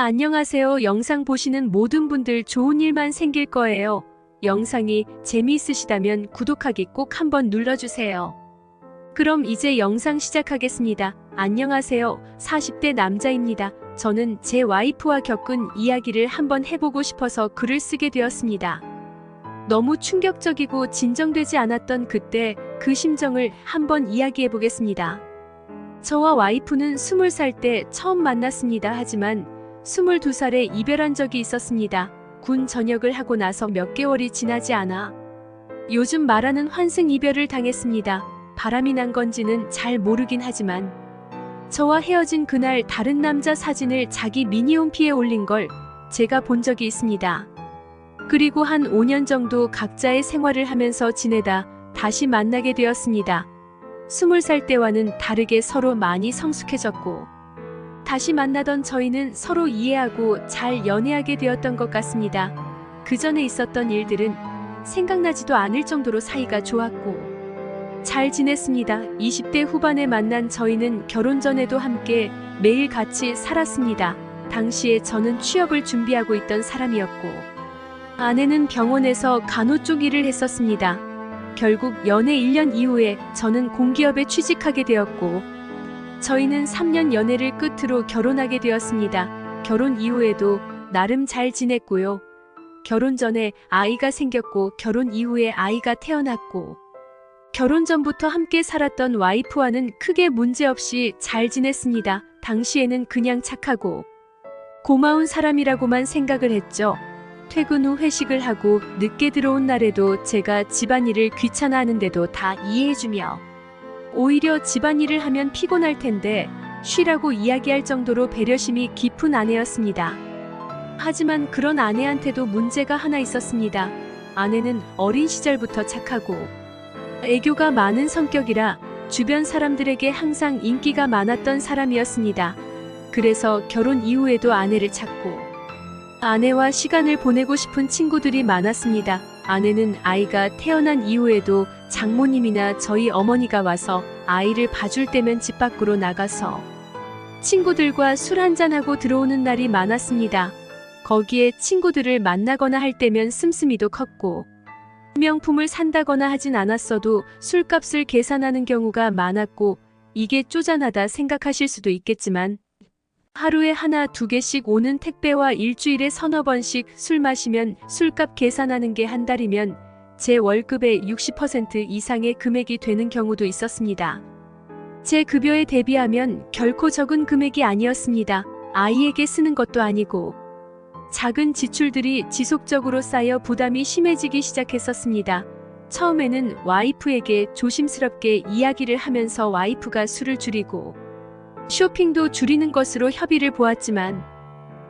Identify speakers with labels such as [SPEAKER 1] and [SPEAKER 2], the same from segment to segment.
[SPEAKER 1] 안녕하세요. 영상 보시는 모든 분들 좋은 일만 생길 거예요. 영상이 재미있으시다면 구독하기 꼭 한번 눌러주세요. 그럼 이제 영상 시작하겠습니다. 안녕하세요. 40대 남자입니다. 저는 제 와이프와 겪은 이야기를 한번 해보고 싶어서 글을 쓰게 되었습니다. 너무 충격적이고 진정되지 않았던 그때 그 심정을 한번 이야기해보겠습니다. 저와 와이프는 20살 때 처음 만났습니다. 하지만 22살에 이별한 적이 있었습니다. 군 전역을 하고 나서 몇 개월이 지나지 않아 요즘 말하는 환승 이별을 당했습니다. 바람이 난 건지는 잘 모르긴 하지만 저와 헤어진 그날 다른 남자 사진을 자기 미니홈피에 올린 걸 제가 본 적이 있습니다. 그리고 한 5년 정도 각자의 생활을 하면서 지내다 다시 만나게 되었습니다. 20살 때와는 다르게 서로 많이 성숙해졌고 다시 만나던 저희는 서로 이해하고 잘 연애하게 되었던 것 같습니다. 그 전에 있었던 일들은 생각나지도 않을 정도로 사이가 좋았고 잘 지냈습니다. 20대 후반에 만난 저희는 결혼 전에도 함께 매일 같이 살았습니다. 당시에 저는 취업을 준비하고 있던 사람이었고 아내는 병원에서 간호 쪽 일을 했었습니다. 결국 연애 1년 이후에 저는 공기업에 취직하게 되었고 저희는 3년 연애를 끝으로 결혼하게 되었습니다. 결혼 이후에도 나름 잘 지냈고요. 결혼 전에 아이가 생겼고 결혼 이후에 아이가 태어났고 결혼 전부터 함께 살았던 와이프와는 크게 문제없이 잘 지냈습니다. 당시에는 그냥 착하고 고마운 사람이라고만 생각을 했죠. 퇴근 후 회식을 하고 늦게 들어온 날에도 제가 집안일을 귀찮아하는데도 다 이해해주며 오히려 집안일을 하면 피곤할 텐데 쉬라고 이야기할 정도로 배려심이 깊은 아내였습니다. 하지만 그런 아내한테도 문제가 하나 있었습니다. 아내는 어린 시절부터 착하고 애교가 많은 성격이라 주변 사람들에게 항상 인기가 많았던 사람이었습니다. 그래서 결혼 이후에도 아내를 찾고 아내와 시간을 보내고 싶은 친구들이 많았습니다. 아내는 아이가 태어난 이후에도 장모님이나 저희 어머니가 와서 아이를 봐줄 때면 집 밖으로 나가서 친구들과 술 한잔하고 들어오는 날이 많았습니다. 거기에 친구들을 만나거나 할 때면 씀씀이도 컸고 명품을 산다거나 하진 않았어도 술값을 계산하는 경우가 많았고 이게 쪼잔하다 생각하실 수도 있겠지만 하루에 하나 두 개씩 오는 택배와 일주일에 서너 번씩 술 마시면 술값 계산하는 게 한 달이면 제 월급의 60% 이상의 금액이 되는 경우도 있었습니다. 제 급여에 대비하면 결코 적은 금액이 아니었습니다. 아이에게 쓰는 것도 아니고 작은 지출들이 지속적으로 쌓여 부담이 심해지기 시작했었습니다. 처음에는 와이프에게 조심스럽게 이야기를 하면서 와이프가 술을 줄이고 쇼핑도 줄이는 것으로 협의를 보았지만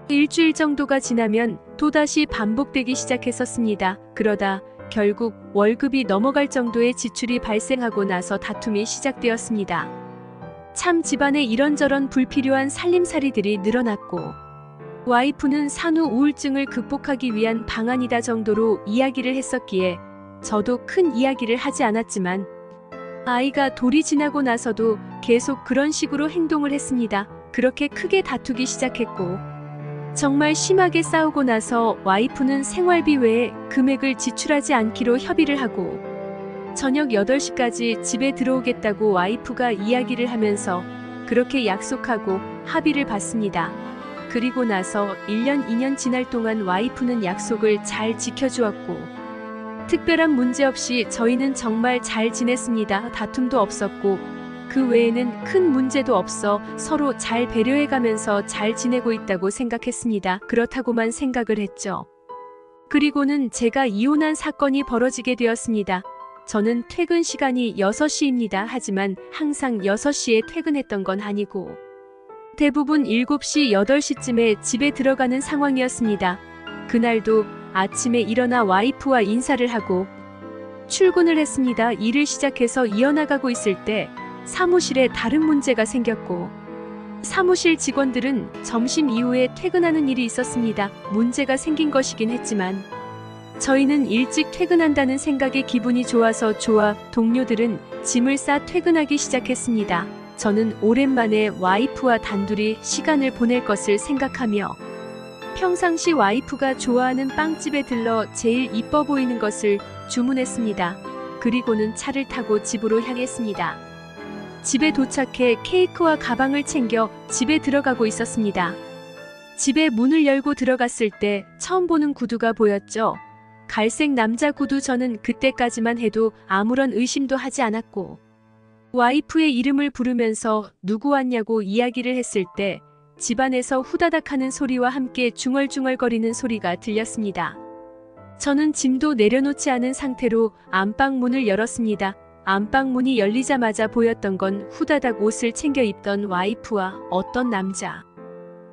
[SPEAKER 1] 일주일 정도가 지나면 또다시 반복되기 시작했었습니다. 그러다 결국 월급이 넘어갈 정도의 지출이 발생하고 나서 다툼이 시작되었습니다. 참 집안에 이런저런 불필요한 살림살이들이 늘어났고 와이프는 산후 우울증을 극복하기 위한 방안이다 정도로 이야기를 했었기에 저도 큰 이야기를 하지 않았지만 아이가 돌이 지나고 나서도 계속 그런 식으로 행동을 했습니다. 그렇게 크게 다투기 시작했고 정말 심하게 싸우고 나서 와이프는 생활비 외에 금액을 지출하지 않기로 협의를 하고 저녁 8시까지 집에 들어오겠다고 와이프가 이야기를 하면서 그렇게 약속하고 합의를 받습니다. 그리고 나서 1년 2년 지날 동안 와이프는 약속을 잘 지켜주었고 특별한 문제 없이 저희는 정말 잘 지냈습니다. 다툼도 없었고 그 외에는 큰 문제도 없어 서로 잘 배려해가면서 잘 지내고 있다고 생각했습니다. 그렇다고만 생각을 했죠. 그리고는 제가 이혼한 사건이 벌어지게 되었습니다. 저는 퇴근 시간이 6시입니다. 하지만 항상 6시에 퇴근했던 건 아니고 대부분 7시, 8시쯤에 집에 들어가는 상황이었습니다. 그날도 아침에 일어나 와이프와 인사를 하고 출근을 했습니다. 일을 시작해서 이어나가고 있을 때 사무실에 다른 문제가 생겼고 사무실 직원들은 점심 이후에 퇴근하는 일이 있었습니다. 문제가 생긴 것이긴 했지만 저희는 일찍 퇴근한다는 생각에 기분이 좋아서 동료들은 짐을 싸 퇴근하기 시작했습니다. 저는 오랜만에 와이프와 단둘이 시간을 보낼 것을 생각하며 평상시 와이프가 좋아하는 빵집에 들러 제일 이뻐 보이는 것을 주문했습니다. 그리고는 차를 타고 집으로 향했습니다. 집에 도착해 케이크와 가방을 챙겨 집에 들어가고 있었습니다. 집에 문을 열고 들어갔을 때 처음 보는 구두가 보였죠. 갈색 남자 구두. 저는 그때까지만 해도 아무런 의심도 하지 않았고 와이프의 이름을 부르면서 누구 왔냐고 이야기를 했을 때 집안에서 후다닥 하는 소리와 함께 중얼중얼거리는 소리가 들렸습니다. 저는 짐도 내려놓지 않은 상태로 안방 문을 열었습니다. 안방 문이 열리자마자 보였던 건 후다닥 옷을 챙겨 입던 와이프와 어떤 남자.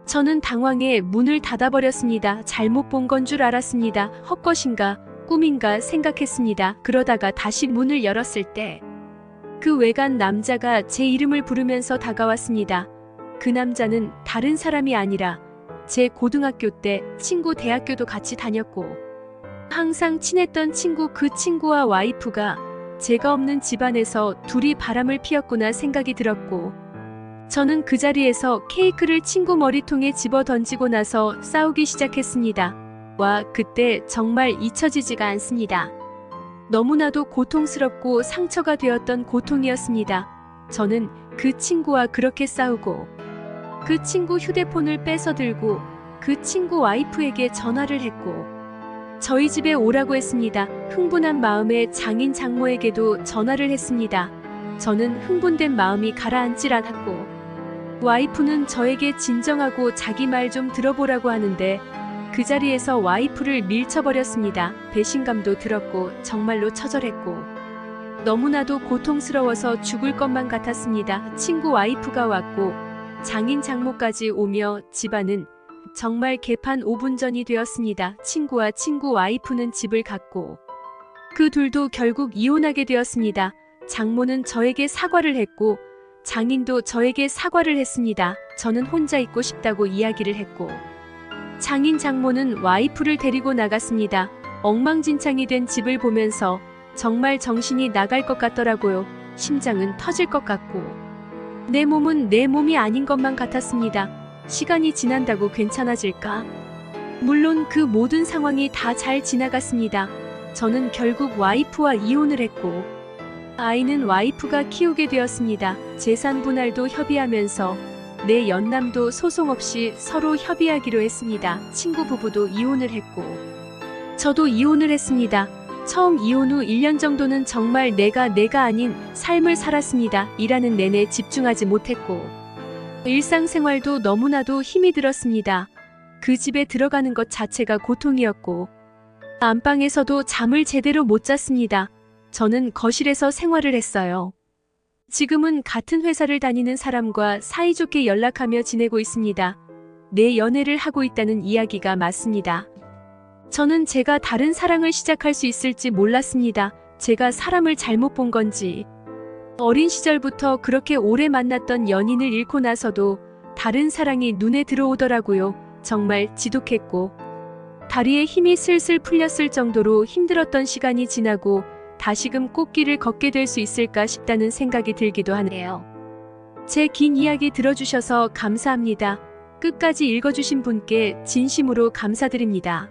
[SPEAKER 1] 저는 당황해 문을 닫아버렸습니다. 잘못 본 건 줄 알았습니다. 헛것인가 꿈인가 생각했습니다. 그러다가 다시 문을 열었을 때 그 외간 남자가 제 이름을 부르면서 다가왔습니다. 그 남자는 다른 사람이 아니라 제 고등학교 때 친구, 대학교도 같이 다녔고 항상 친했던 친구. 그 친구와 와이프가 제가 없는 집안에서 둘이 바람을 피웠구나 생각이 들었고 저는 그 자리에서 케이크를 친구 머리통에 집어 던지고 나서 싸우기 시작했습니다. 와, 그때 정말 잊혀지지가 않습니다. 너무나도 고통스럽고 상처가 되었던 고통이었습니다. 저는 그 친구와 그렇게 싸우고 그 친구 휴대폰을 뺏어 들고 그 친구 와이프에게 전화를 했고 저희 집에 오라고 했습니다. 흥분한 마음에 장인 장모에게도 전화를 했습니다. 저는 흥분된 마음이 가라앉질 않았고 와이프는 저에게 진정하고 자기 말 좀 들어보라고 하는데 그 자리에서 와이프를 밀쳐버렸습니다. 배신감도 들었고 정말로 처절했고 너무나도 고통스러워서 죽을 것만 같았습니다. 친구 와이프가 왔고 장인 장모까지 오며 집안은 정말 개판 5분 전이 되었습니다. 친구와 친구 와이프는 집을 갔고 그 둘도 결국 이혼하게 되었습니다. 장모는 저에게 사과를 했고 장인도 저에게 사과를 했습니다. 저는 혼자 있고 싶다고 이야기를 했고 장인 장모는 와이프를 데리고 나갔습니다. 엉망진창이 된 집을 보면서 정말 정신이 나갈 것 같더라고요. 심장은 터질 것 같고 내 몸은 내 몸이 아닌 것만 같았습니다. 시간이 지난다고 괜찮아질까? 물론 그 모든 상황이 다 잘 지나갔습니다. 저는 결국 와이프와 이혼을 했고 아이는 와이프가 키우게 되었습니다. 재산 분할도 협의하면서 내 연남도 소송 없이 서로 협의하기로 했습니다. 친구 부부도 이혼을 했고 저도 이혼을 했습니다. 처음 이혼 후 1년 정도는 정말 내가 아닌 삶을 살았습니다. 일하는 내내 집중하지 못했고 일상생활도 너무나도 힘이 들었습니다. 그 집에 들어가는 것 자체가 고통이었고 안방에서도 잠을 제대로 못 잤습니다. 저는 거실에서 생활을 했어요. 지금은 같은 회사를 다니는 사람과 사이좋게 연락하며 지내고 있습니다. 내 연애를 하고 있다는 이야기가 맞습니다. 저는 제가 다른 사랑을 시작할 수 있을지 몰랐습니다. 제가 사람을 잘못 본 건지. 어린 시절부터 그렇게 오래 만났던 연인을 잃고 나서도 다른 사랑이 눈에 들어오더라고요. 정말 지독했고 다리에 힘이 슬슬 풀렸을 정도로 힘들었던 시간이 지나고 다시금 꽃길을 걷게 될 수 있을까 싶다는 생각이 들기도 하네요. 제 긴 이야기 들어주셔서 감사합니다. 끝까지 읽어주신 분께 진심으로 감사드립니다.